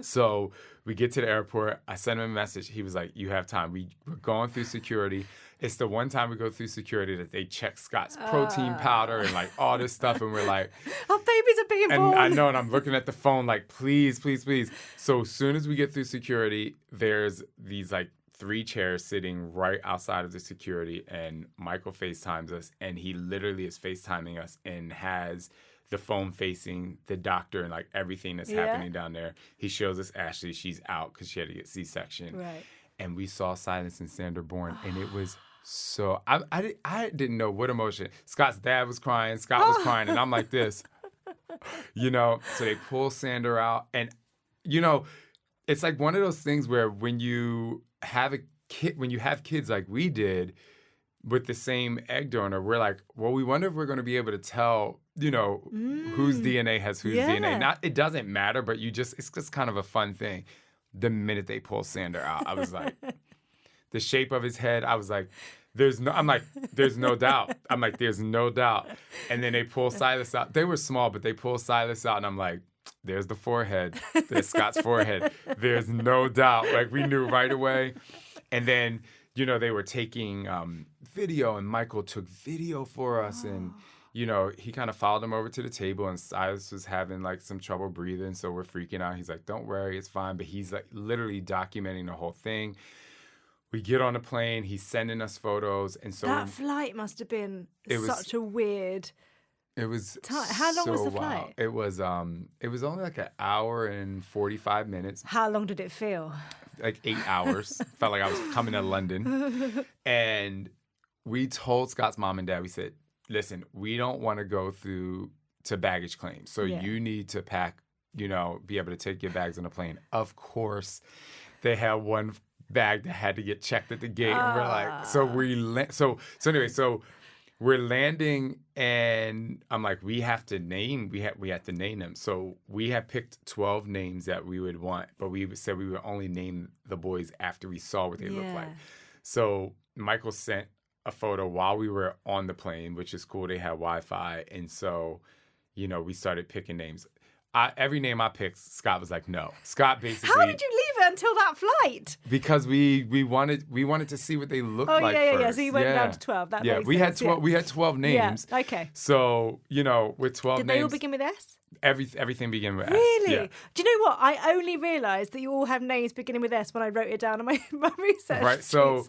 So we get to the airport. I sent him a message. He was like, you have time. We're going through security. It's the one time we go through security that they check Scott's protein powder and like all this stuff. And we're like, our babies are being born. And I know, and I'm looking at the phone like, please, please, please. So as soon as we get through security, there's these like 3 chairs sitting right outside of the security, and Michael FaceTimes us, and he literally is FaceTiming us and has the phone facing the doctor and like everything that's happening down there. He shows us Ashley. She's out because she had to get C-section. Right. And we saw Silas and Sandra born, and it was so... I didn't know what emotion. Scott's dad was crying. Scott was crying, and I'm like this. So they pull Sandra out, and, it's like one of those things where when you have a kid, when you have kids like we did with the same egg donor, we're like, well, we wonder if we're going to be able to tell, whose DNA has whose DNA. It doesn't matter, but it's just kind of a fun thing. The minute they pull Sander out, I was like, the shape of his head, I was like, there's no doubt. I'm like, there's no doubt. And then they pull Silas out. They were small, but they pull Silas out, and I'm like, there's the forehead. There's Scott's forehead. There's no doubt. Like, we knew right away. And then, they were taking video, and Michael took video for us. And, he kind of followed him over to the table, and Silas was having, like, some trouble breathing. So we're freaking out. He's like, don't worry, it's fine. But he's, like, literally documenting the whole thing. We get on the plane. He's sending us photos. And so that flight must have been such a weird... It was How long was the flight? It was only like an hour and 45 minutes. How long did it feel? Like 8 hours. Felt like I was coming to London. And we told Scott's mom and dad, we said, listen, we don't want to go through to baggage claims. So you need to pack, be able to take your bags on the plane. Of course, they had one bag that had to get checked at the gate. And we're like, so we're landing, and I'm like, we have to name them. So we had picked 12 names that we would want, but we said we would only name the boys after we saw what they looked like. So Michael sent a photo while we were on the plane, which is cool. They had Wi-Fi. And so, we started picking names. Every name I picked, Scott was like, no. Scott basically... How did you leave it until that flight? Because we wanted to see what they looked like first. Yeah. So you went down to 12. That makes sense. We had 12 names. Yeah, okay. So, with 12 names... Did they all begin with S? Everything began with S. Really? Yeah. Do you know what? I only realised that you all have names beginning with S when I wrote it down on my research. Right. So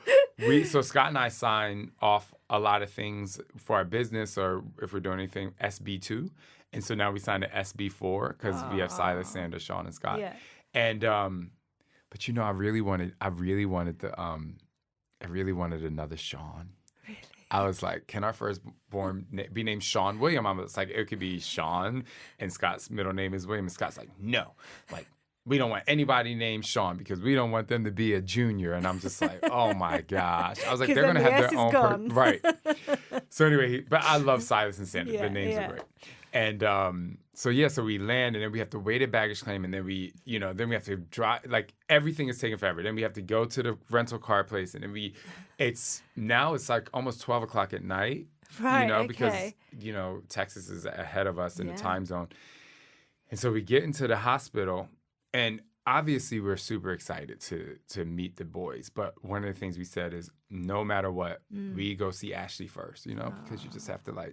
Scott and I sign off a lot of things for our business, or if we're doing anything, SB2. And so now we signed to SB4 because we have Silas, Sandra, Shaun, and Scott. Yeah. And but I really wanted another Shaun. Really? I was like, can our firstborn be named Shaun William? I was like, it could be Shaun, and Scott's middle name is William. And Scott's like, no, like, we don't want anybody named Shaun because we don't want them to be a junior. And I'm just like, oh my gosh. I was like, they're going to have their own right. So anyway, but I love Silas and Sandra. The names are great. And so we land, and then we have to wait at baggage claim, and then we have to drive. Like, everything is taking forever. Then we have to go to the rental car place, and then it's like almost 12 o'clock at night. Right. Because Texas is ahead of us in the time zone. And so we get into the hospital, and obviously we're super excited to meet the boys. But one of the things we said is, no matter what, we go see Ashley first, because you just have to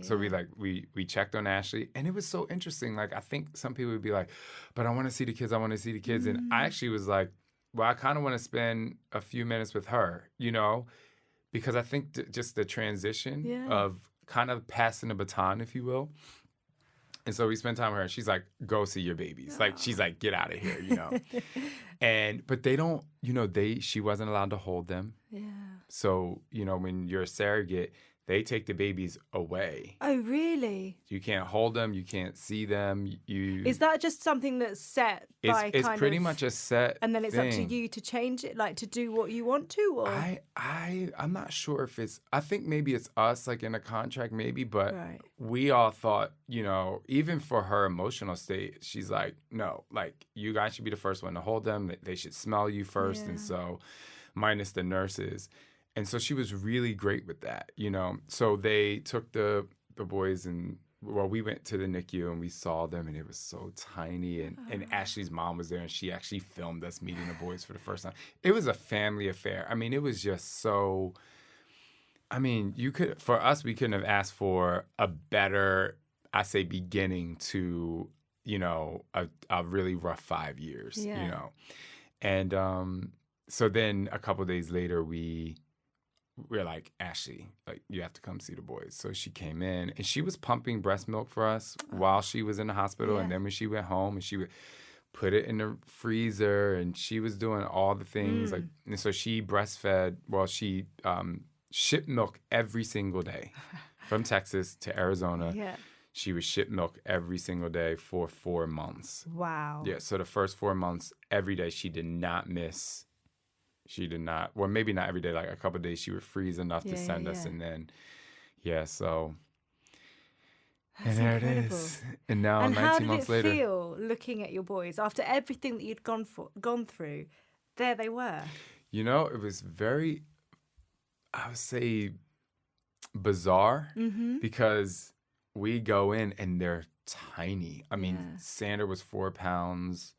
So we checked on Ashley, and it was so interesting. Like, I think some people would be like, but I want to see the kids. And I actually was like, well, I kind of want to spend a few minutes with her, because I think just the transition of kind of passing the baton, if you will. And so we spent time with her, and she's like, go see your babies. Like, she's like, get out of here, But they don't, she wasn't allowed to hold them. Yeah. So, when you're a surrogate, they take the babies away. Oh, really? You can't hold them. You can't see them. Is that just something that's set by It's pretty much a set and then it's thing. up to you to change it, like to do what you want to? Or? I'm not sure if it's... I think maybe it's us, like in a contract maybe, but we all thought, even for her emotional state, she's like, no, like, you guys should be the first one to hold them. They should smell you first. And so, minus the nurses. And so she was really great with that, So they took the boys and, we went to the NICU and we saw them, and it was so tiny. And Ashley's mom was there, and she actually filmed us meeting the boys for the first time. It was a family affair. I mean, it was just so... I mean, for us, we couldn't have asked for a better, I say, beginning to, a really rough 5 years, And so then a couple of days later, we're like, Ashley, like, you have to come see the boys. So she came in, and she was pumping breast milk for us while she was in the hospital. And then when she went home, and she would put it in the freezer, and she was doing all the things. Like, and so she breastfed, she shipped milk every single day from Texas to Arizona. Yeah. She would ship milk every single day for 4 months. Wow. Yeah, so the first 4 months, every day, she did not miss. She did not. Well, maybe not every day. Like, a couple of days, she would freeze enough to send us, and then, so. That's and there incredible. It is. And now, 19 months later. How did it feel looking at your boys after everything that you'd gone through? There they were. It was very, I would say, bizarre, because we go in and they're tiny. I mean, Sandra was 4 pounds.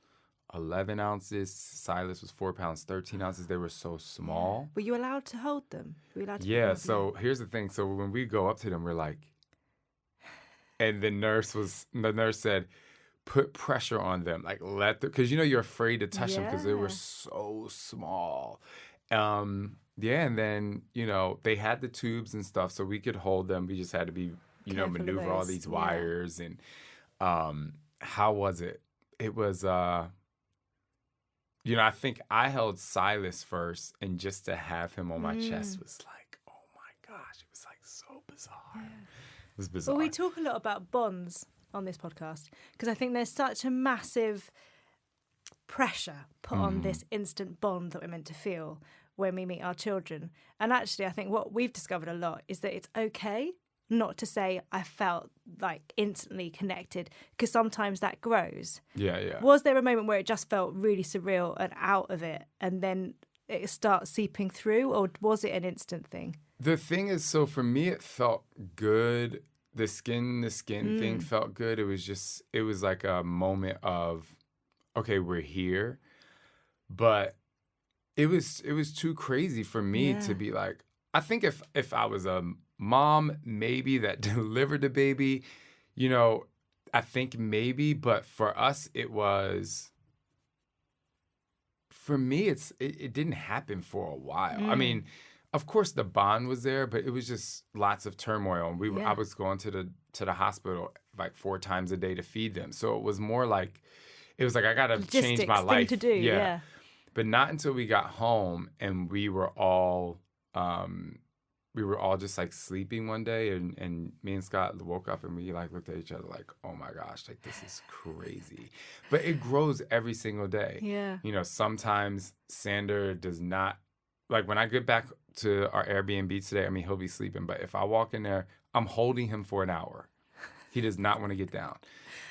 11 ounces. Silas was 4 pounds, 13 ounces. They were so small. Were you allowed to hold them? Were you allowed to hold them? Here's the thing. So when we go up to them, we're like, and the nurse said, put pressure on them. Like, let them, because you're afraid to touch them because they were so small. And then, they had the tubes and stuff, so we could hold them. We just had to be, maneuver all these wires. And how was it? It was... I think I held Silas first, and just to have him on my chest was like, oh my gosh, it was like so bizarre. Yeah. It was bizarre. Well, we talk a lot about bonds on this podcast because I think there's such a massive pressure put on this instant bond that we're meant to feel when we meet our children. And actually, I think what we've discovered a lot is that it's okay not to say I felt like instantly connected, because sometimes that grows. Yeah. Was there a moment where it just felt really surreal and out of it, and then it starts seeping through, or was it an instant thing? The thing is, so for me, it felt good. The skin thing felt good. It was like a moment of, okay, we're here. But it was too crazy for me to be like, I think if I was a mom maybe that delivered the baby, I think maybe, but for us it was, for me it didn't happen for a while. I mean, of course the bond was there, but it was just lots of turmoil. And I was going to the hospital like 4 times a day to feed them, so it was more like, it was like I gotta change my life thing to do. But not until we got home and we were all we were all just like sleeping one day, and me and Scott woke up and we like looked at each other like, oh my gosh, like this is crazy. But it grows every single day. Yeah. You know, sometimes Sander does not, like when I get back to our Airbnb today, I mean, he'll be sleeping, but if I walk in there, I'm holding him for an hour. He does not want to get down.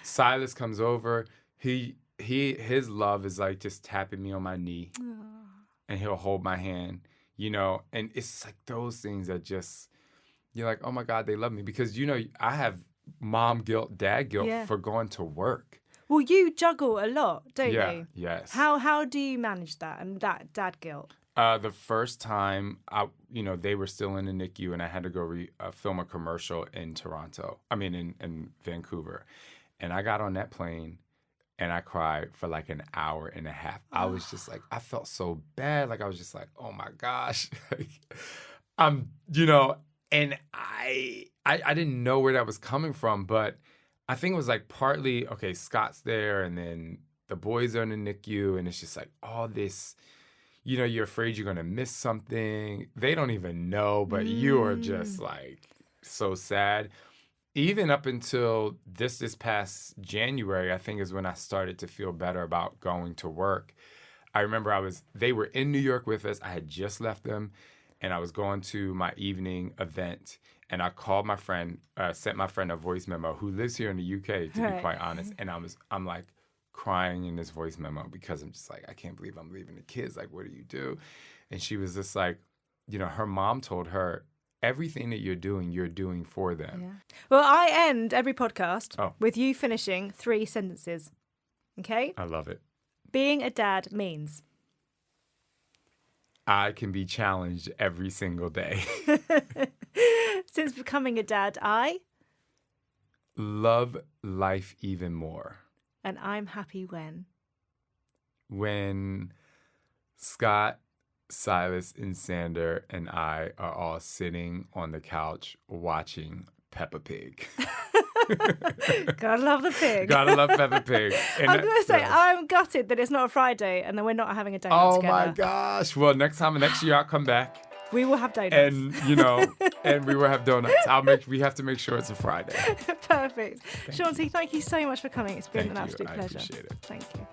Silas comes over. His love is like just tapping me on my knee. Aww. And he'll hold my hand. You know, and it's like those things that just, you're like, oh my God, they love me. Because, you know, I have mom guilt, dad guilt for going to work. Well, you juggle a lot, don't Yeah, you? yes. How do you manage that and that dad guilt? The first time, they were still in the NICU and I had to go film a commercial in in Vancouver. And I got on that plane. And I cried for like an hour and a half. I was just like, I felt so bad. Like, I was just like, oh my gosh. And I didn't know where that was coming from. But I think it was like partly, okay, Scott's there. And then the boys are in the NICU. And it's just like all this, you know, you're afraid you're going to miss something. They don't even know. But you are just like so sad. Even up until this past January, I think is when I started to feel better about going to work. I remember they were in New York with us. I had just left them, and I was going to my evening event. And I called my friend, sent my friend a voice memo who lives here in the UK, to be quite honest. And I'm like crying in this voice memo because I'm just like, I can't believe I'm leaving the kids. Like, what do you do? And she was just like, you know, her mom told her, everything that you're doing for them. Yeah. Well, I end every podcast with you finishing 3 sentences. Okay? I love it. Being a dad means? I can be challenged every single day. Since becoming a dad, I? Love life even more. And I'm happy when? When Scott, Silas, and Sander and I are all sitting on the couch watching Peppa Pig. Gotta love the pig. Gotta love Peppa Pig. And I'm going to say, I'm gutted that it's not a Friday and then we're not having a donut together. Oh my gosh. Well, next year I'll come back. We will have donuts. And, and we will have donuts. We have to make sure it's a Friday. Perfect. Shaun, thank you so much for coming. It's been an absolute pleasure. I appreciate it. Thank you.